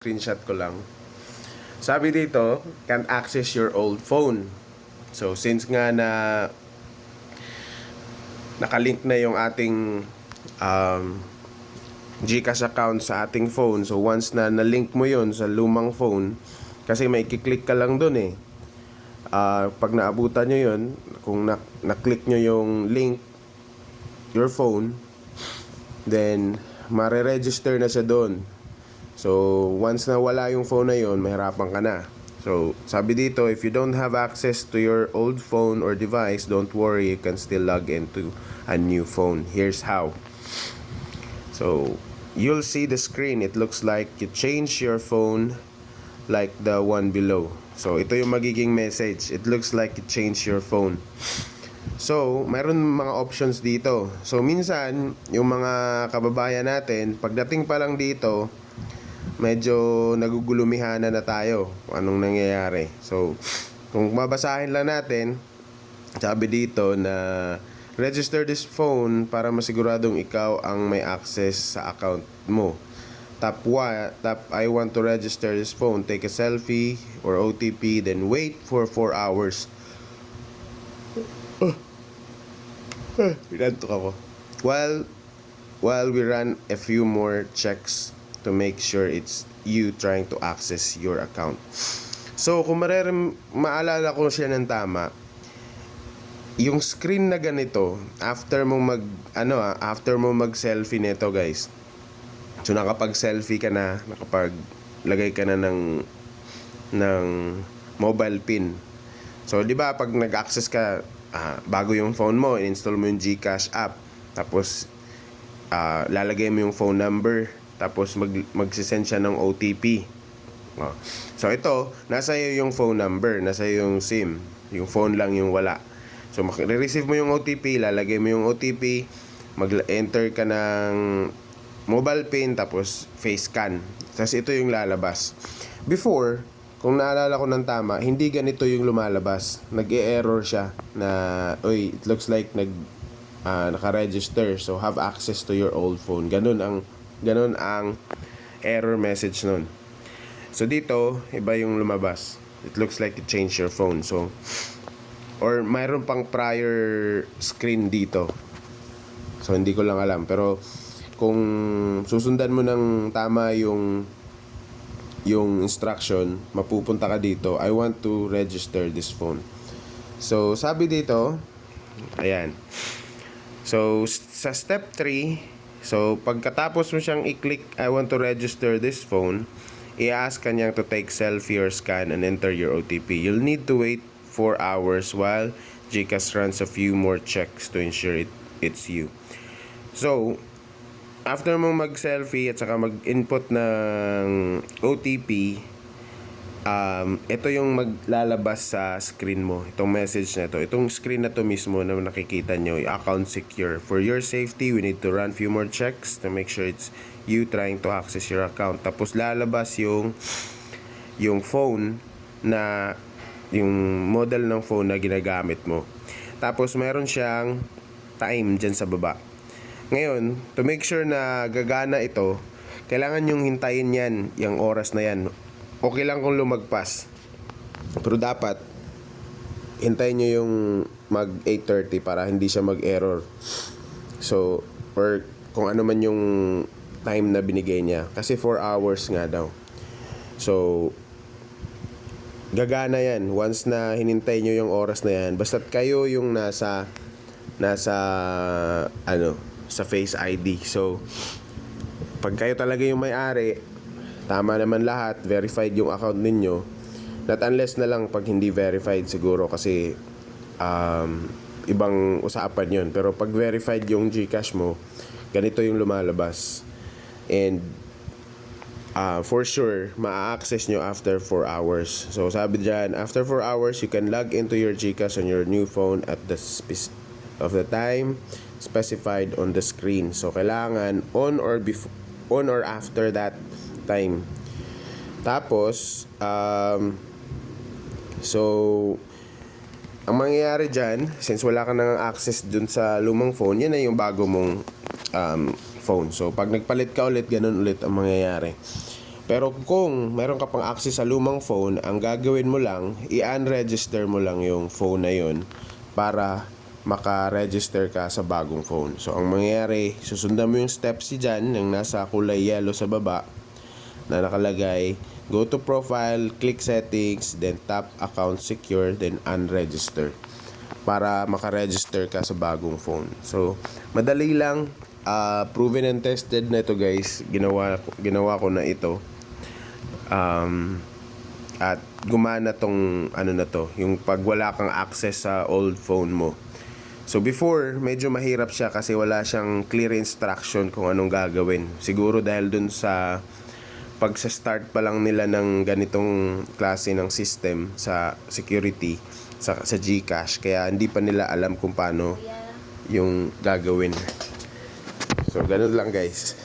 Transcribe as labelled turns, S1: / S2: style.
S1: Screenshot ko lang. Sabi dito, can't access your old phone. So, since nga na nakalink na yung ating GCash account sa ating phone. So, once na nalink mo yun sa lumang phone, kasi may kiklik ka lang dun eh. Pag naabutan nyo yun, kung na-click nyo yung link, your phone, then mare-register na siya doon. So, once na wala yung phone na yun, mahirapan ka na. So, sabi dito, if you don't have access to your old phone or device, don't worry, you can still log into a new phone. Here's how. So, you'll see the screen. It looks like you change your phone like the one below. So, ito yung magiging message. It looks like you change your phone. So, mayroon mga options dito. So, minsan, yung mga kababayan natin, pagdating pa lang dito, medyo nagugulumihan na tayo kung anong nangyayari. So, kung mabasahin lang natin, sabi dito na register this phone para masiguradong ikaw ang may access sa account mo. Tap I want to register this phone. Take a selfie or OTP, then wait for 4 hours. Pinantok ako. While we run a few more checks to make sure it's you trying to access your account. So, kung maalala ko siya ng tama, yung screen na ganito, after mo mag-selfie nito, guys. So, nakapag-selfie ka na, nakapaglagay ka na ng mobile pin. So, di ba, pag nag-access ka, bago yung phone mo, install mo yung GCash app, tapos, lalagay mo yung phone number, tapos magsisend siya ng OTP. So ito, nasa iyo yung phone number, nasa iyo yung SIM, yung phone lang yung wala. So receive mo yung OTP, lalagay mo yung OTP, mag-enter ka ng mobile pin, tapos face scan. Tapos ito yung lalabas. Before, kung naalala ko ng tama, hindi ganito yung lumalabas. Nag-e-error siya na, it looks like naka-register, so have access to your old phone. Ganun ang error message nun. So dito, iba yung lumabas. It looks like you changed your phone. So, or mayroon pang prior screen dito. So hindi ko lang alam. Pero kung susundan mo ng tama yung instruction, mapupunta ka dito. I want to register this phone. So sabi dito, ayan. So sa step 3, so, pagkatapos mo siyang i-click, I want to register this phone, i-ask ka niyang to take selfie or scan and enter your OTP. You'll need to wait 4 hours while GCash runs a few more checks to ensure it's you. So, after mo mag-selfie at saka mag-input ng OTP, ito yung maglalabas sa screen mo. Itong message na ito. Itong screen na to mismo na nakikita nyo, account secure. For your safety, we need to run few more checks to make sure it's you trying to access your account. Tapos lalabas yung phone na, yung model ng phone na ginagamit mo. Tapos meron siyang time dyan sa baba. Ngayon, to make sure na gagana ito, kailangan yung hintayin yan, yung oras na yan. Okay lang kung lumagpas. Pero dapat hintayin nyo yung mag 8:30 para hindi siya mag-error. So, or kung ano man yung time na binigay niya. Kasi 4 hours nga daw. So, gagana yan. Once na hinintay nyo yung oras na yan, basta't kayo yung nasa sa Face ID. So, pag kayo talaga yung may-ari, tama naman lahat, verified yung account ninyo. Not unless na lang pag hindi verified siguro kasi ibang usapan yun. Pero pag verified yung GCash mo, ganito yung lumalabas. And for sure, ma-access nyo after 4 hours. So sabi dyan, after 4 hours, you can log into your GCash on your new phone at the time specified on the screen. So kailangan on or after that time. Tapos so ang mangyayari dyan, since wala ka nang access dun sa lumang phone, yan na yung bago mong phone. So pag nagpalit ka ulit, ganun ulit ang mangyayari. Pero kung meron ka pang access sa lumang phone, ang gagawin mo lang, i-unregister mo lang yung phone na yun para maka-register ka sa bagong phone. So, ang mangyayari, susundan mo yung steps dyan, yung nasa kulay yellow sa baba, na nakalagay, go to profile, click settings, then tap account secure, then unregister para maka-register ka sa bagong phone. So, madali lang, proven and tested na ito guys. Ginawa ko na ito. At gumana tong ano na to, yung pag wala kang access sa old phone mo. So before, medyo mahirap siya kasi wala siyang clear instruction kung anong gagawin. Siguro dahil dun sa pag sa start pa lang nila ng ganitong klase ng system sa security sa GCash, kaya hindi pa nila alam kung paano yung gagawin. So ganun lang guys.